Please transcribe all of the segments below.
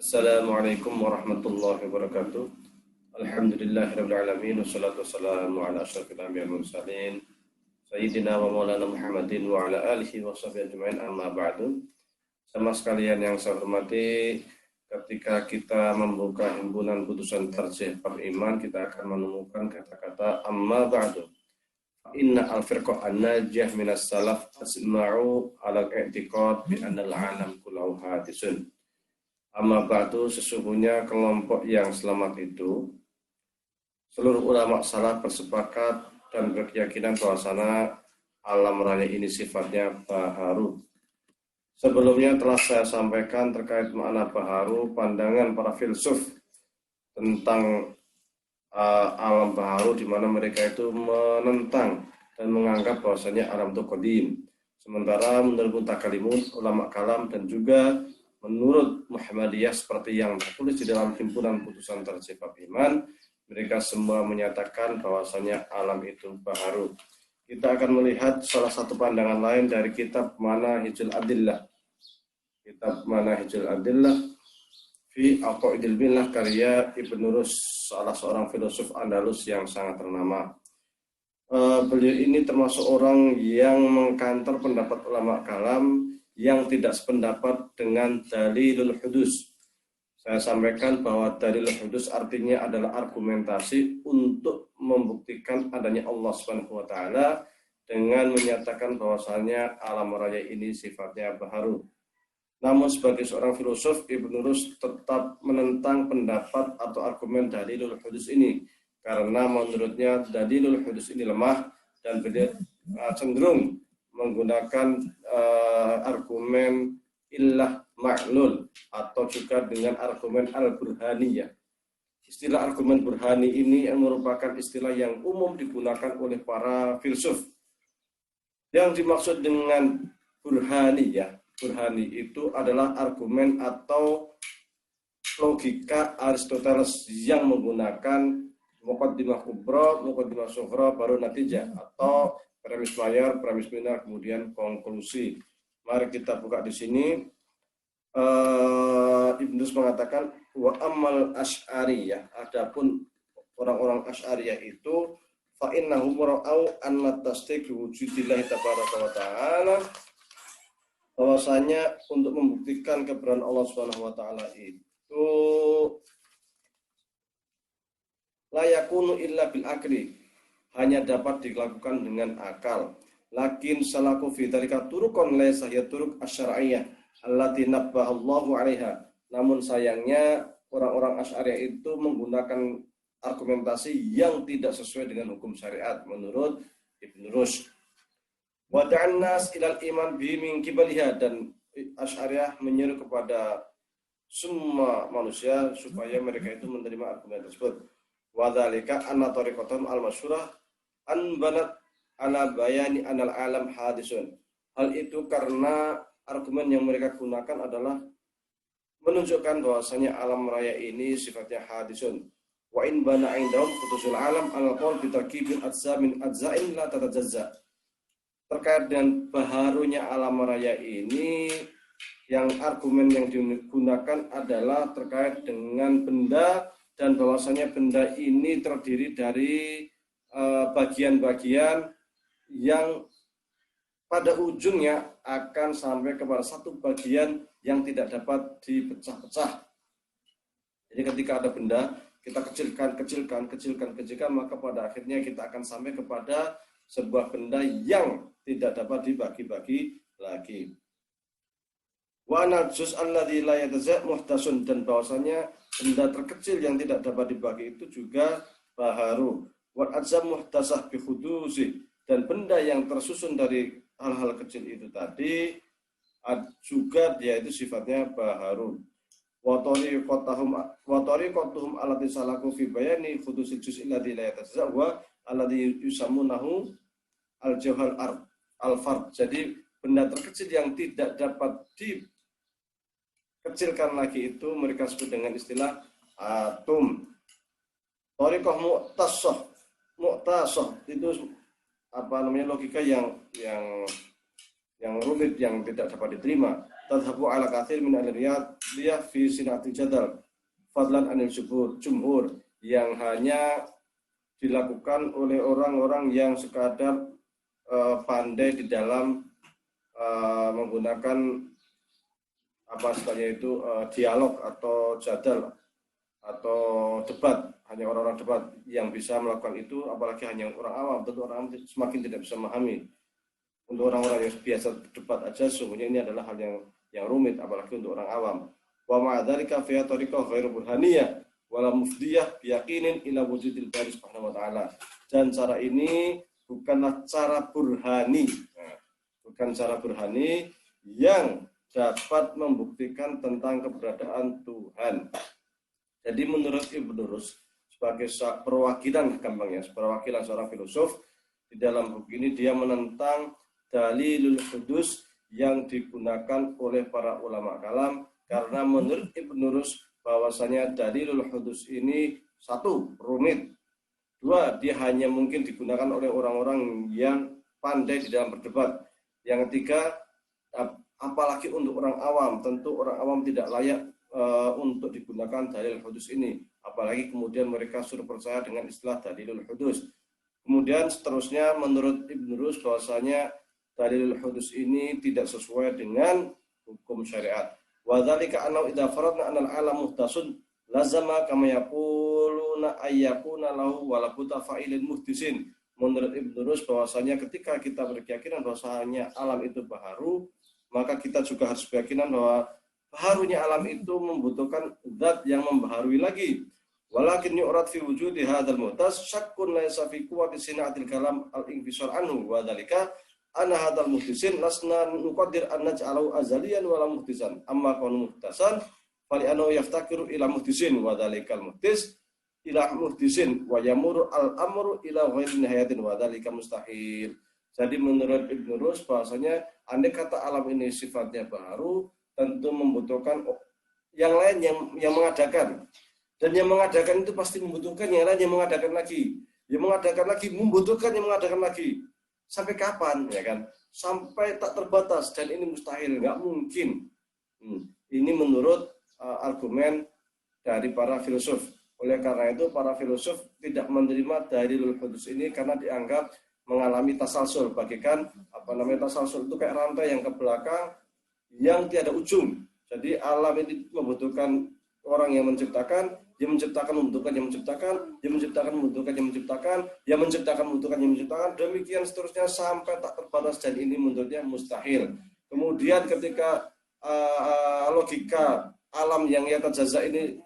Assalamualaikum warahmatullahi wabarakatuh. Alhamdulillahirabbil alamin wassalatu wassalamu ala asyrofil anbiya'i wal mursalin sayyidina wa maulana Muhammadin wa ala alihi wa sahbihi ajmain, amma ba'du. Sama sekalian yang saya hormati, ketika kita membuka himpunan putusan tarjih bab iman, kita akan menemukan kata-kata amma ba'du. Inna al-firqa an-najiyah minas salaf asma'u ala al-i'tiqad bi anna al-alam kullahu hadisun. Amma ba'du, sesungguhnya kelompok yang selamat itu, seluruh ulama salaf bersepakat dan berkeyakinan bahwasanya alam raya ini sifatnya baharu. Sebelumnya telah saya sampaikan terkait makna baharu, pandangan para filsuf tentang alam baharu, di mana mereka itu menentang dan menganggap bahwasanya alam itu qadim. Sementara menurut mutakalimun, ulama kalam, dan juga menurut Muhammadiyah seperti yang tertulis di dalam himpunan putusan tarjih bab iman, mereka semua menyatakan bahwasanya alam itu baharu. Kita akan melihat salah satu pandangan lain dari kitab Manahijul Adillah. Kitab Manahijul Adillah fi Aqaidil Millah karya Ibnu Rus, salah seorang filosof Andalus yang sangat ternama. Beliau ini termasuk orang yang mengkantor pendapat ulama kalam yang tidak sependapat dengan dalilul hudus. Saya sampaikan bahwa dalilul hudus artinya adalah argumentasi untuk membuktikan adanya Allah Subhanahu wa taala dengan menyatakan bahwasanya alam raya ini sifatnya baharu. Namun sebagai seorang filosof, Ibnu Rus tetap menentang pendapat atau argumen dalilul hudus ini karena menurutnya dalilul hudus ini lemah dan beliau cenderung menggunakan argumen illah ma'lul atau juga dengan argumen al-burhaniyah. Istilah argumen burhani ini yang merupakan istilah yang umum digunakan oleh para filsuf. Yang dimaksud dengan burhaniyah, burhani itu adalah argumen atau logika Aristoteles yang menggunakan muqaddimah kubra, muqaddimah sughra, baru natijah, atau premis mayor, premis minor, kemudian konklusi. Mari kita buka di sini. Ibnu Rus mengatakan wa amal asy'ariyah, adapun orang-orang asy'ariyah itu fa innahum ra'au anna tasdiq bi wujudillahi tabaraka wa ta'ala, bahwasanya untuk membuktikan keberadaan Allah Subhanahu wa taala itu la yakunu illa bil akli, hanya dapat dilakukan dengan akal. Lakin salaku fi dzalika turuqan laysa hiya turuq asy-syar'iyyah allati nabbaha Allahu 'alaiha. Namun sayangnya orang-orang Asy'ariyah itu menggunakan argumentasi yang tidak sesuai dengan hukum syariat menurut Ibnu Rus. Wa da'an nas ilal iman bi min qibaliha, dan Asy'ariyah menyeru kepada semua manusia supaya mereka itu menerima argumen tersebut. Wa dzalika anna tariqatum al-masyhurah anbanat ala bayani anal alam hadisun. Hal itu karena argumen yang mereka gunakan adalah menunjukkan bahwasanya alam raya ini sifatnya hadisun. Wa in bana indahum putusul alam al-qaul bi tarkibil ajza min ajzain la tatajazza. Terkait dengan baharunya alam raya ini, yang argumen yang digunakan adalah terkait dengan benda, dan bahwasanya benda ini terdiri dari bagian-bagian yang pada ujungnya akan sampai kepada satu bagian yang tidak dapat dipecah-pecah. Jadi ketika ada benda, kita kecilkan, maka pada akhirnya kita akan sampai kepada sebuah benda yang tidak dapat dibagi-bagi lagi. Wa anal juz' alladzi la yataza' muhtasun, dan bahwasanya benda terkecil yang tidak dapat dibagi itu juga baharu. Wal ajzam muhtasah bi khudusi, dan benda yang tersusun dari hal-hal kecil itu tadi juga dia itu sifatnya baharu. Wa tariqatuhum allati salaku fi bayani khudusil juz'il ladzi la yataza' wa alladzi yusammunahu al-jawhar al-fard. Jadi benda terkecil yang tidak dapat dikecilkan lagi itu mereka sebut dengan istilah atom. Tariqah mu'tasah itu logika yang rumit, yang tidak dapat diterima. tadhabu ala kathir min al-riyad dia fi sinati jadal fadlan anil jumhur yang hanya dilakukan oleh orang-orang yang sekadar pandai di dalam menggunakan apa istilahnya itu dialog atau jadal atau debat, hanya orang-orang debat yang bisa melakukan itu, apalagi hanya orang awam. Tentu orang awam semakin tidak bisa memahami. Untuk orang-orang yang biasa debat aja sesungguhnya ini adalah hal yang rumit, apalagi untuk orang awam. Wa ma'adzalika fi tariqah ghairu burhaniyah wala mufdiyah biyaqinin ila wujudil bari subhanahu wa ta'ala. Dan cara ini bukanlah cara burhani. Nah, bukan cara burhani yang dapat membuktikan tentang keberadaan Tuhan. Jadi menurut Ibnu Rus sebagai perwakilan gampangnya, perwakilan seorang filosof di dalam buku ini dia menentang dalilul hudus yang digunakan oleh para ulama kalam karena menurut Ibnu Rus bahwasanya dalilul hudus ini satu rumit, dua dia hanya mungkin digunakan oleh orang-orang yang pandai di dalam berdebat, yang ketiga apalagi untuk orang awam, tentu orang awam tidak layak untuk digunakan dalil hudus ini, apalagi kemudian mereka suruh percaya dengan istilah dalilul hudus. Kemudian seterusnya menurut Ibnu Rus bahwasanya dalilul hudus ini tidak sesuai dengan hukum syariat. Wa dzalika anna idza faradna anal alam muhtasun lazama kama yaquluna ayyakuna lahu wa la fa'ilin muhdisin. Menurut Ibnu Rus bahwasanya ketika kita berkeyakinan bahwasanya alam itu baharu, maka kita juga harus berkeyakinan bahwa baharunya alam itu membutuhkan zat yang membaharui lagi. Walakin yu'rad fi wujudi hadzal muhtas syakkun laysa fi quwwati sina'atil kalam al-infisar anhu wa dzalika anna hadzal muhtisin lasna nuqaddir an naj'alahu azaliyan wala muhtisan amma kaunu muhtasan fali annahu yaftakiru ila muhtisin wa dzalikal muhtis ila muhtisin wa yamuru al-amru ila ghairi nihayatin wa dzalika mustahil. Jadi menurut Ibnu Rus bahasanya andai kata alam ini sifatnya baharu, tentu membutuhkan yang lain yang mengadakan, dan yang mengadakan itu pasti membutuhkan yang lain yang mengadakan lagi, membutuhkan yang mengadakan lagi. Sampai kapan, ya kan? Sampai tak terbatas, dan ini mustahil, nggak mungkin. Ini menurut argumen dari para filosof. Oleh karena itu para filosof tidak menerima dalilul hudus ini karena dianggap mengalami tasalsul, bagikan tasalsul itu kayak rantai yang ke belakang yang tiada ujung. Jadi alam ini membutuhkan orang yang menciptakan, yang menciptakan membutuhkan yang menciptakan, yang menciptakan membutuhkan yang menciptakan, yang menciptakan membutuhkan yang menciptakan, demikian seterusnya sampai tak terbatas, dan ini menurutnya mustahil. Kemudian ketika logika alam yang yatajaza ini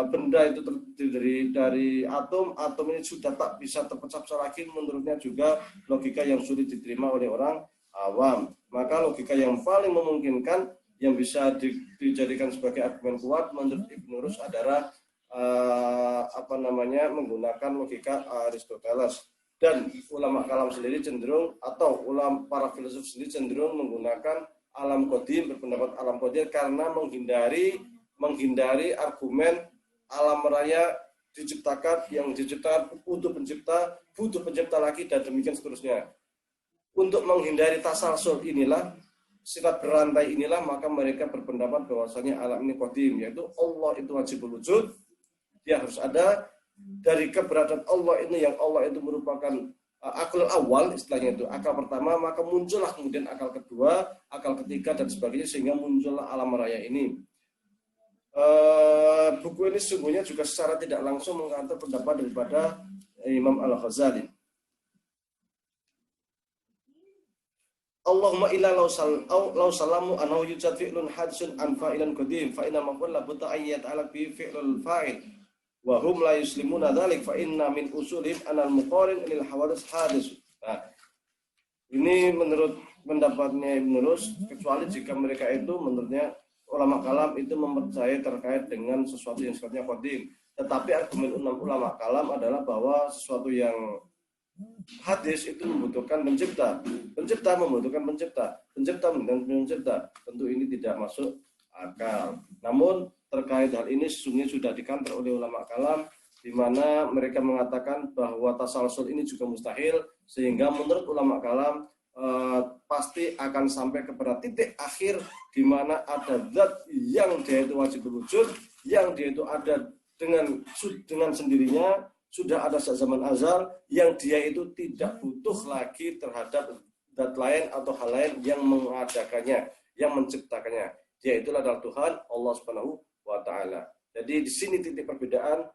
benda itu terdiri dari atom ini sudah tak bisa terpecah-pecah lagi, menurutnya juga logika yang sulit diterima oleh orang awam. Maka logika yang paling memungkinkan yang bisa dijadikan sebagai argumen kuat menurut Ibnu Rus adalah menggunakan logika Aristoteles, dan ulama kalam sendiri cenderung atau ulama para filsuf sendiri cenderung menggunakan alam qadim, berpendapat alam qadim karena menghindari argumen alam raya diciptakan, yang diciptakan untuk pencipta, butuh pencipta lagi, dan demikian seterusnya. Untuk menghindari tasalsul inilah, sifat berantai inilah, maka mereka berpendapat bahwasanya alam ini qadim, yaitu Allah itu wajibul wujud, dia harus ada. Dari keberadaan Allah ini, yang Allah itu merupakan akal awal, istilahnya itu akal pertama, maka muncullah kemudian akal kedua, akal ketiga, dan sebagainya, sehingga muncullah alam raya ini. Buku ini sesungguhnya juga secara tidak langsung mengkantor pendapat daripada Imam Al-Ghazali. Allahumma illa law salamu annahu yujad fi'lun hadisun an fa'ilan qadim fa inna maqul la buta ayyat ala bi fi'lul fa'il wa hum la yuslimuna dzalik fa inna min usulihim anal muqarin lil hawadits hadis. Nah, ini menurut pendapatnya Ibnu Rus, kecuali jika mereka itu menurutnya ulama kalam itu mempercayai terkait dengan sesuatu yang sifatnya qadim. Tetapi argumen ulama kalam adalah bahwa sesuatu yang hadis itu membutuhkan pencipta, pencipta membutuhkan pencipta, pencipta membutuhkan pencipta. Tentu ini tidak masuk akal. Namun terkait hal ini sesungguhnya sudah dikantor oleh ulama kalam, di mana mereka mengatakan bahwa tasalsul ini juga mustahil, sehingga menurut ulama kalam pasti akan sampai kepada titik akhir di mana ada zat yang dia itu wajib berwujud, yang dia itu ada dengan sendirinya, sudah ada sejak zaman azal, yang dia itu tidak butuh lagi terhadap zat lain atau hal lain yang mengadakannya, yang menciptakannya. Dia itulah adalah Tuhan Allah Subhanahu wa taala. Jadi di sini titik perbedaan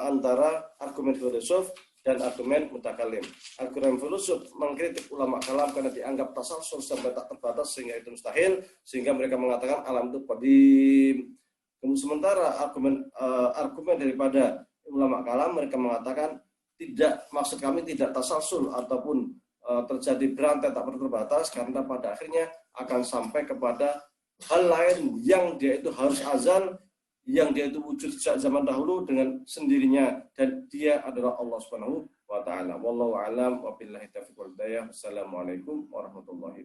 antara argumen filosof dan argumen mutakalim. Argumen filosof mengkritik ulama kalam karena dianggap tasalsul sampai tak terbatas sehingga itu mustahil, sehingga mereka mengatakan alam itu qadim. Sementara argumen daripada ulama kalam, mereka mengatakan tidak, maksud kami tidak tasalsul ataupun terjadi berantai tak terbatas, karena pada akhirnya akan sampai kepada hal lain yang dia itu harus azal, yang dia itu wujud sejak zaman dahulu dengan sendirinya, dan dia adalah Allah Subhanahu wa taala. Wallahu a'lam wa billahi taufiq wal hidayah. Wassalamualaikum warahmatullahi